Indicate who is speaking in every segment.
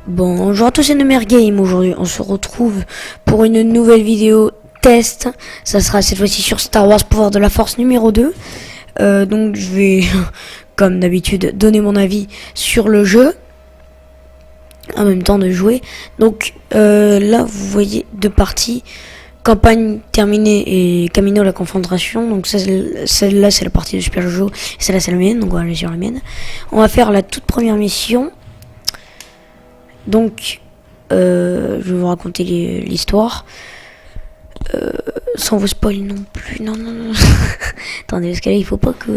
Speaker 1: Bonjour à tous, c'est Numer Game. Aujourd'hui, on se retrouve pour une nouvelle vidéo test. Ça sera cette fois-ci sur Star Wars Pouvoir de la Force numéro 2. Donc, je vais, comme d'habitude, donner mon avis sur le jeu en même temps de jouer. Donc, là, vous voyez deux parties. Campagne terminée et Camino la confrontation. Donc celle-là c'est la partie de Super Jojo, et celle-là c'est la mienne, donc on va aller sur la mienne. On va faire la toute première mission. Donc je vais vous raconter l'histoire sans vous spoil non plus. Non. Attendez, parce que là il faut pas que...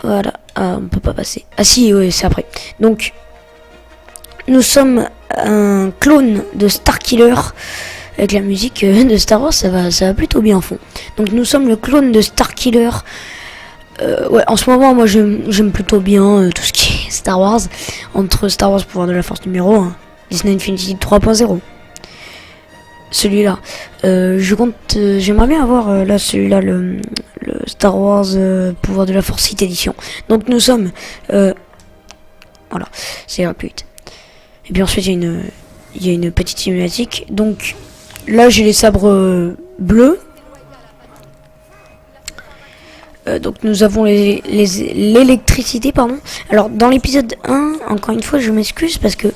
Speaker 1: Voilà, on peut pas passer. Ah si, oui, c'est après. Donc nous sommes un clone de Starkiller. Avec la musique de Star Wars, ça va plutôt bien en fond. Donc nous sommes le clone de Starkiller. Ouais, en ce moment, moi j'aime plutôt bien tout ce qui est Star Wars. Entre Star Wars Pouvoir de la Force numéro 1, Disney Infinity 3.0. Celui-là. J'aimerais bien avoir là celui-là, le Star Wars Pouvoir de la Force 8 édition. Donc nous sommes... voilà, c'est un peu vite. Et puis ensuite il y a une petite cinématique. Donc là j'ai les sabres bleus. Donc nous avons l'électricité, pardon. Alors dans l'épisode 1, encore une fois je m'excuse parce que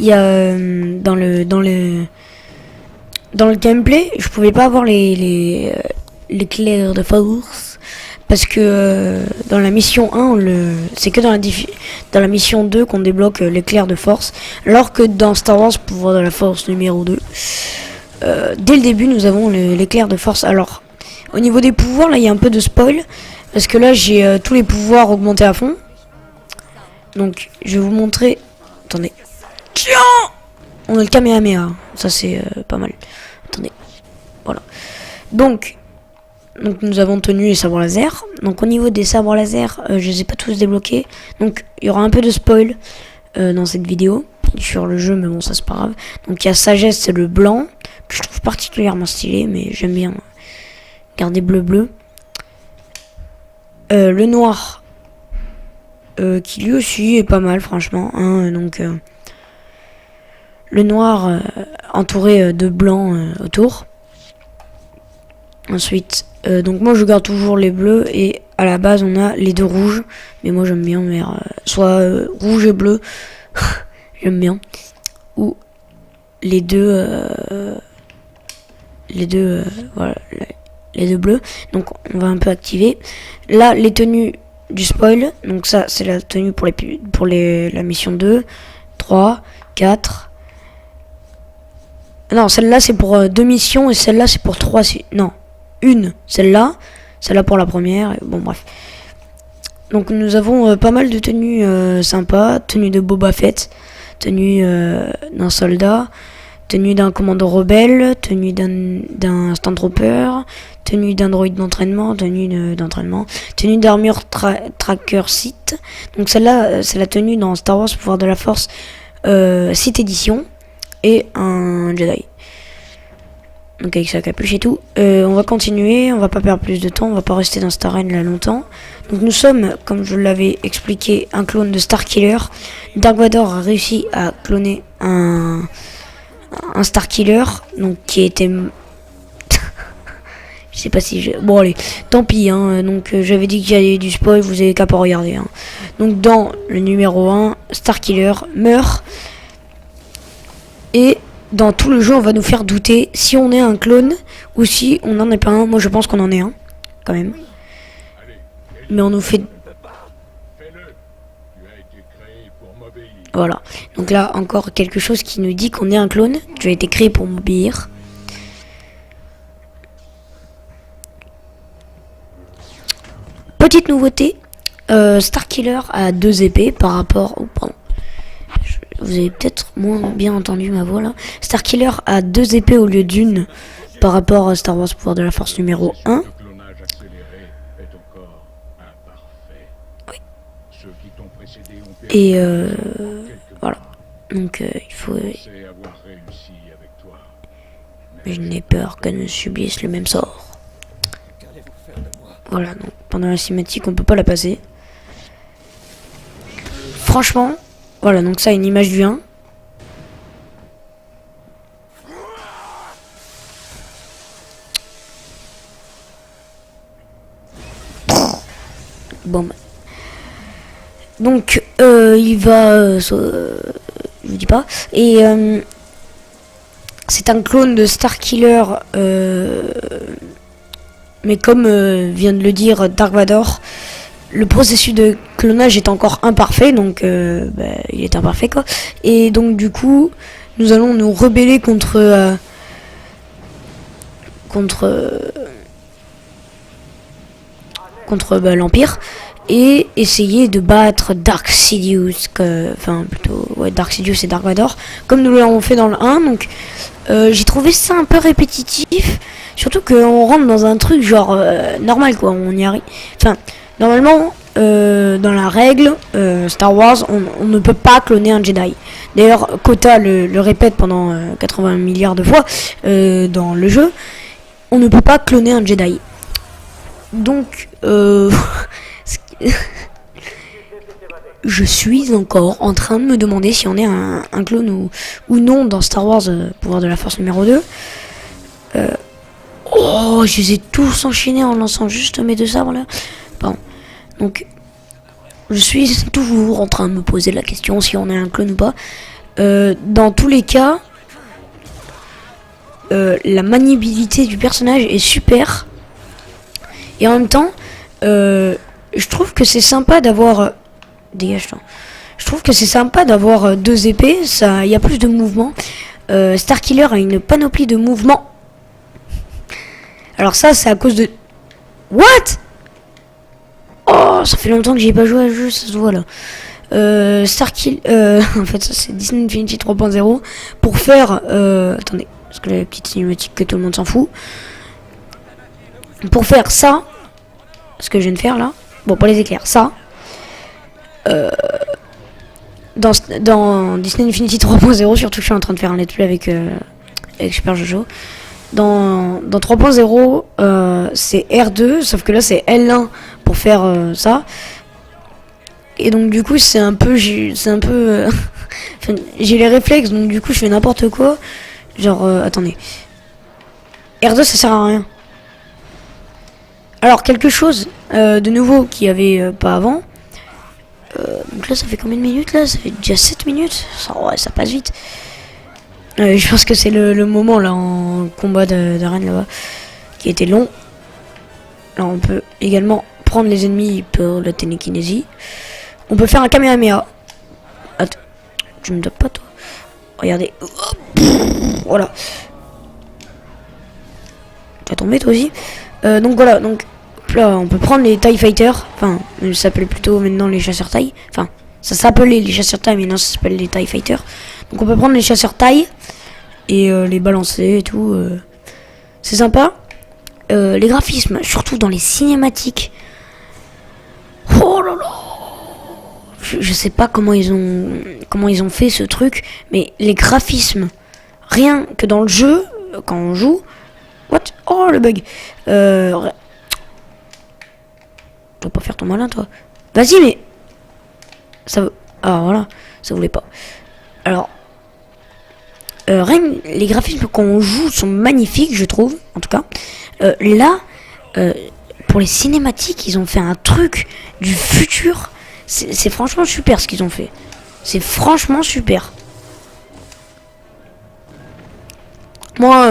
Speaker 1: il y a dans le gameplay je pouvais pas avoir l'éclair de force. Parce que dans la mission 1, c'est que dans la mission 2 qu'on débloque l'éclair de force. Alors que dans Star Wars Pouvoir de la Force numéro 2, dès le début nous avons l'éclair de force. Alors au niveau des pouvoirs, là il y a un peu de spoil. Parce que là j'ai tous les pouvoirs augmentés à fond. Donc je vais vous montrer. Attendez. Tiens, on a le Kamehameha. Ça c'est pas mal. Attendez. Voilà. Donc nous avons tenu les sabres laser. Donc au niveau des sabres laser, je les ai pas tous débloqués. Donc il y aura un peu de spoil dans cette vidéo sur le jeu, mais bon ça c'est pas grave. Donc il y a Sagesse, c'est le blanc, que je trouve particulièrement stylé, mais j'aime bien garder bleu. Le noir, qui lui aussi est pas mal franchement. Hein, donc le noir entouré de blanc autour. Ensuite, donc moi je garde toujours les bleus et à la base on a les deux rouges, mais moi j'aime bien soit rouge et bleu, j'aime bien, ou les deux voilà, les deux bleus. Donc on va un peu activer. Là les tenues du spoil, donc ça c'est la tenue pour la mission 2, 3, 4. Non, celle-là c'est pour 2 missions et celle-là c'est pour 3. Non. Celle-là pour la première, bon bref. Donc nous avons pas mal de tenues sympas, tenue de Boba Fett, tenue d'un soldat, tenue d'un commando rebelle, tenue d'un Stormtrooper, tenue d'un droïde d'entraînement, tenue d'armure tracker Sith. Donc celle-là c'est la tenue dans Star Wars Pouvoir de la Force Sith édition et un Jedi. Donc avec sa capuche et tout. On va continuer, on va pas perdre plus de temps, on va pas rester dans cette arène là longtemps. Donc nous sommes, comme je l'avais expliqué, un clone de Starkiller. Dark Vador a réussi à cloner un Starkiller, donc qui était... je sais pas si bon allez, tant pis hein. Donc j'avais dit qu'il y avait du spoil, vous avez qu'à pas regarder hein. Donc dans le numéro 1, Starkiller meurt. Et dans tout le jeu, on va nous faire douter si on est un clone ou si on n'en est pas un. Moi, je pense qu'on en est un, quand même. Mais on nous fait... Voilà. Donc là, encore quelque chose qui nous dit qu'on est un clone. Tu as été créé pour m'obéir. Petite nouveauté. Starkiller a 2 épées par rapport... Oh, pardon. Vous avez peut-être moins bien entendu ma voix là. Starkiller a 2 épées au lieu d'une par rapport à Star Wars Pouvoir de la Force numéro 1. Oui. Et voilà. Donc il faut... Je n'ai peur qu'elle ne subisse le même sort. Voilà, donc pendant la cinématique on peut pas la passer. Franchement... Voilà, donc ça, une image du 1. Bon, donc il va, je vous dis pas, et c'est un clone de Starkiller, mais comme vient de le dire Dark Vador, le processus de clonage est encore imparfait, donc il est imparfait quoi, et donc du coup nous allons nous rebeller contre l'Empire et essayer de battre Dark Sidious, enfin plutôt ouais, Dark Sidious et Dark Vador comme nous l'avons fait dans le 1. Donc j'ai trouvé ça un peu répétitif, surtout qu'on rentre dans un truc genre normal quoi, on y arrive, enfin normalement dans la règle Star Wars on ne peut pas cloner un Jedi. D'ailleurs Kota le répète pendant 80 milliards de fois dans le jeu, on ne peut pas cloner un Jedi. Donc, je suis encore en train de me demander si on est un clone ou non dans Star Wars Pouvoir de la Force numéro 2. Oh, je les ai tous enchaînés en lançant juste mes deux sabres là. Pardon. Donc, je suis toujours en train de me poser la question si on est un clone ou pas. Dans tous les cas, la maniabilité du personnage est super. Et en même temps, je trouve que c'est sympa d'avoir... Dégage-toi. Je trouve que c'est sympa d'avoir deux épées. Il y a plus de mouvement. Starkiller a une panoplie de mouvements. Alors ça, c'est à cause de... What? Oh, ça fait longtemps que j'ai pas joué à ce jeu, ça se voit là. Starkiller... en fait, ça c'est Disney Infinity 3.0. Pour faire... attendez, parce que la petite cinématique que tout le monde s'en fout. Pour faire ça, ce que je viens de faire là, bon pour les éclairs, ça, dans Disney Infinity 3.0, surtout que je suis en train de faire un let's play avec Super Jojo, dans 3.0 c'est R2, sauf que là c'est L1 pour faire ça, et donc du coup c'est un peu, enfin, j'ai les réflexes, donc du coup je fais n'importe quoi, genre attendez, R2 ça sert à rien. Alors quelque chose de nouveau qu'il n'y avait pas avant. Donc là ça fait combien de minutes là? Ça fait déjà 7 minutes. Ça, ouais, ça passe vite. Je pense que c'est le moment là en combat d'arène là-bas qui était long. Là on peut également prendre les ennemis pour la télékinésie. On peut faire un Kamehameha. Attends, tu me tapes pas toi? Regardez. Voilà. T'as tombé toi aussi? Donc voilà, donc là on peut prendre les TIE Fighters, enfin ça s'appelle plutôt maintenant les chasseurs TIE, enfin ça s'appelait les chasseurs TIE mais non ça s'appelle les TIE Fighters. Donc on peut prendre les chasseurs TIE et les balancer et tout, c'est sympa. Les graphismes, surtout dans les cinématiques, oh là là, je sais pas comment ils ont fait ce truc, mais les graphismes, rien que dans le jeu quand on joue, what, oh le bug, tu vas pas faire ton malin toi. Vas-y mais ça veut... Ah voilà, ça voulait pas. Alors rien les graphismes quand on joue sont magnifiques je trouve, en tout cas. Là pour les cinématiques ils ont fait un truc du futur. C'est franchement super ce qu'ils ont fait. C'est franchement super. Moi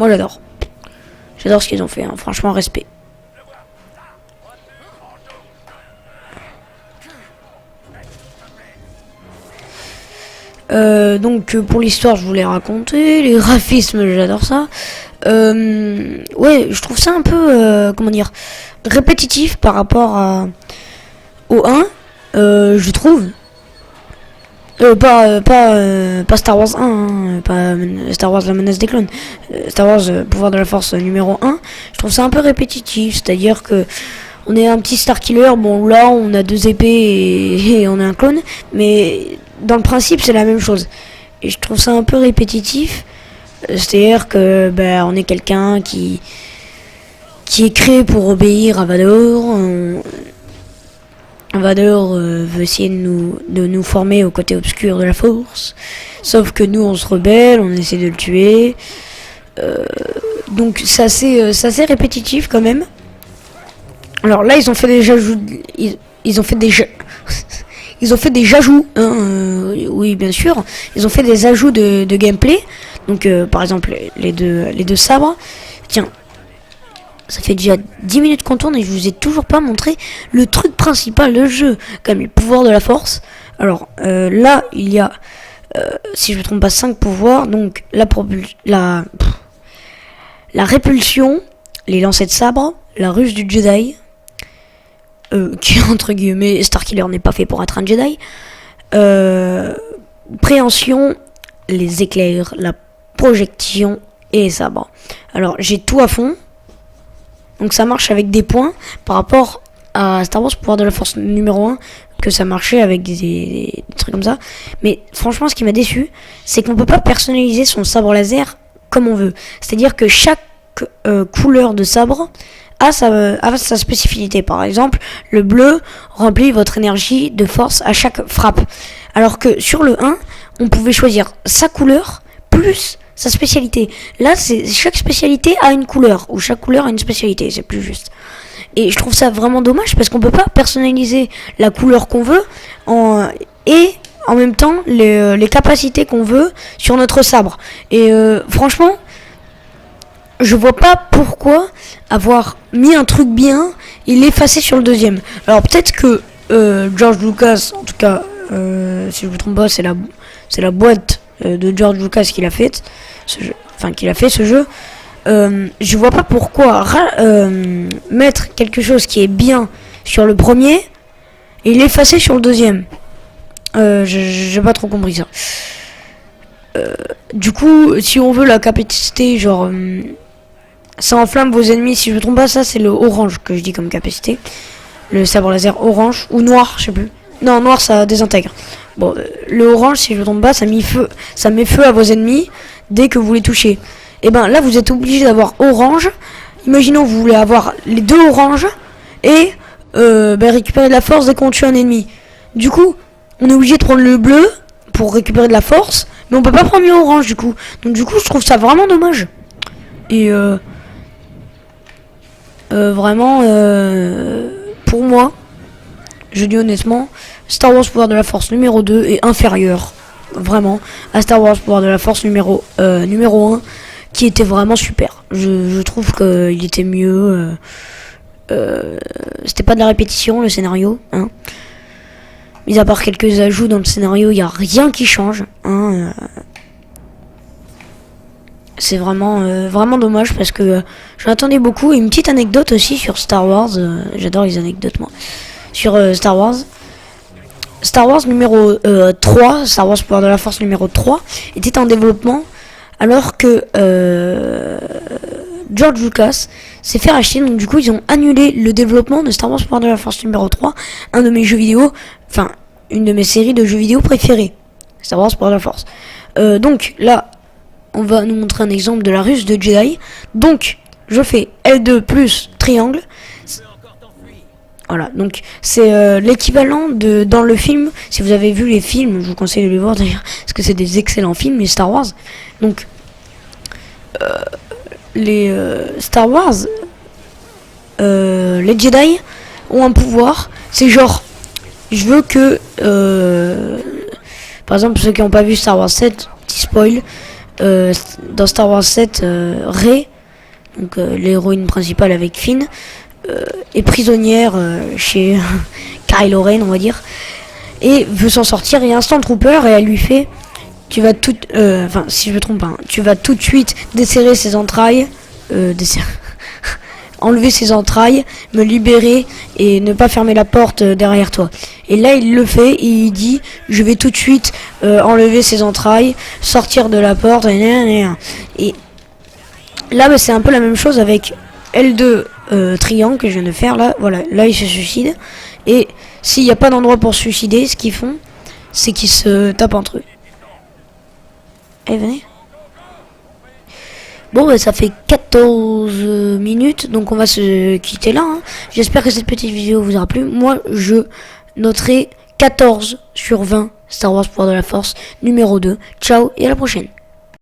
Speaker 1: j'adore. J'adore ce qu'ils ont fait, hein. Franchement respect. Donc pour l'histoire je voulais raconter, les graphismes j'adore ça. Ouais je trouve ça un peu comment dire, répétitif par rapport au 1, je trouve. Pas Star Wars 1, hein, pas Star Wars la menace des clones, Star Wars pouvoir de la force numéro 1, je trouve ça un peu répétitif, c'est-à-dire que on est un petit Starkiller, bon là on a deux épées et on est un clone, mais dans le principe c'est la même chose. Et je trouve ça un peu répétitif, c'est-à-dire que on est quelqu'un qui est créé pour obéir à Vador, Vader veut essayer de nous former au côté obscur de la force. Sauf que nous, on se rebelle, on essaie de le tuer. Donc c'est assez répétitif quand même. Alors là, ils ont fait des ajouts. Ils ont fait des ils ont fait des ajouts. Hein, oui, bien sûr. Ils ont fait des ajouts de gameplay. Donc par exemple, les deux sabres. Tiens. Ça fait déjà 10 minutes qu'on tourne et je vous ai toujours pas montré le truc principal du jeu, comme les pouvoirs de la force. Alors là, il y a, si je me trompe pas, 5 pouvoirs. Donc la répulsion, les lancers de sabre, la ruse du Jedi, qui entre guillemets, Starkiller n'est pas fait pour être un Jedi. Préhension, les éclairs, la projection et les sabres. Alors j'ai tout à fond. Donc ça marche avec des points par rapport à Star Wars Pouvoir de la Force numéro 1, que ça marchait avec des trucs comme ça. Mais franchement, ce qui m'a déçu, c'est qu'on peut pas personnaliser son sabre laser comme on veut. C'est-à-dire que chaque couleur de sabre a sa spécificité. Par exemple, le bleu remplit votre énergie de force à chaque frappe. Alors que sur le 1, on pouvait choisir sa couleur plus sa spécialité. Là, chaque spécialité a une couleur, ou chaque couleur a une spécialité, c'est plus juste. Et je trouve ça vraiment dommage parce qu'on peut pas personnaliser la couleur qu'on veut et en même temps les capacités qu'on veut sur notre sabre. Et franchement, je vois pas pourquoi avoir mis un truc bien et l'effacer sur le deuxième. Alors peut-être que George Lucas, en tout cas, si je me trompe pas, c'est la boîte de George Lucas qu'il a fait ce jeu. Je vois pas pourquoi mettre quelque chose qui est bien sur le premier et l'effacer sur le deuxième. J'ai pas trop compris ça. Du coup, si on veut la capacité, genre ça enflamme vos ennemis, si je me trompe pas, ça c'est le orange que je dis comme capacité. Le sabre laser orange ou noir, je sais plus. Non, noir ça désintègre. Bon, le orange, si je me trompe pas, ça met feu à vos ennemis dès que vous les touchez. Et ben là, vous êtes obligé d'avoir orange. Imaginons vous voulez avoir les deux oranges et récupérer de la force dès qu'on tue un ennemi. Du coup, on est obligé de prendre le bleu pour récupérer de la force, mais on peut pas prendre le orange du coup. Donc du coup, je trouve ça vraiment dommage. Et vraiment, pour moi, je dis honnêtement, Star Wars Pouvoir de la Force numéro 2 est inférieur, vraiment, à Star Wars Pouvoir de la Force numéro 1, qui était vraiment super. Je trouve qu'il était mieux. C'était pas de la répétition, le scénario, hein. Mis à part quelques ajouts dans le scénario, il n'y a rien qui change, hein. C'est vraiment dommage parce que je m'attendais beaucoup. Et une petite anecdote aussi sur Star Wars. J'adore les anecdotes, moi. Sur Star Wars. Star Wars numéro 3, Star Wars Pouvoir de la Force numéro 3, était en développement alors que George Lucas s'est fait racheter. Donc du coup, ils ont annulé le développement de Star Wars Pouvoir de la Force numéro 3, un de mes jeux vidéo, enfin, une de mes séries de jeux vidéo préférées. Star Wars Pouvoir de la Force. Donc là, on va nous montrer un exemple de la ruse de Jedi. Donc, je fais L2 plus triangle. Voilà, donc c'est l'équivalent de dans le film. Si vous avez vu les films, je vous conseille de les voir d'ailleurs, parce que c'est des excellents films, les Star Wars. Donc, les Star Wars, les Jedi ont un pouvoir. C'est genre, je veux que, par exemple, ceux qui n'ont pas vu Star Wars 7, petit spoil. Dans Star Wars 7, Rey, donc l'héroïne principale avec Finn, est prisonnière chez Kylo Ren, on va dire, et veut s'en sortir. Et un Stormtrooper, et elle lui fait, tu vas tout, enfin si je me trompe pas, hein, tu vas tout de suite desserrer ses entrailles, enlever ses entrailles, me libérer et ne pas fermer la porte derrière toi. Et là il le fait et il dit je vais tout de suite enlever ses entrailles, sortir de la porte et là bah, c'est un peu la même chose avec L2 triangle que je viens de faire là. Voilà, là il se suicide et s'il n'y a pas d'endroit pour se suicider, ce qu'ils font c'est qu'ils se tapent entre eux. Allez, venez. Bon, bah, ça fait 14 minutes, donc on va se quitter là, hein. J'espère que cette petite vidéo vous aura plu. Moi, je noterez 14 sur 20 Star Wars Pouvoir de la Force numéro 2. Ciao et à la prochaine.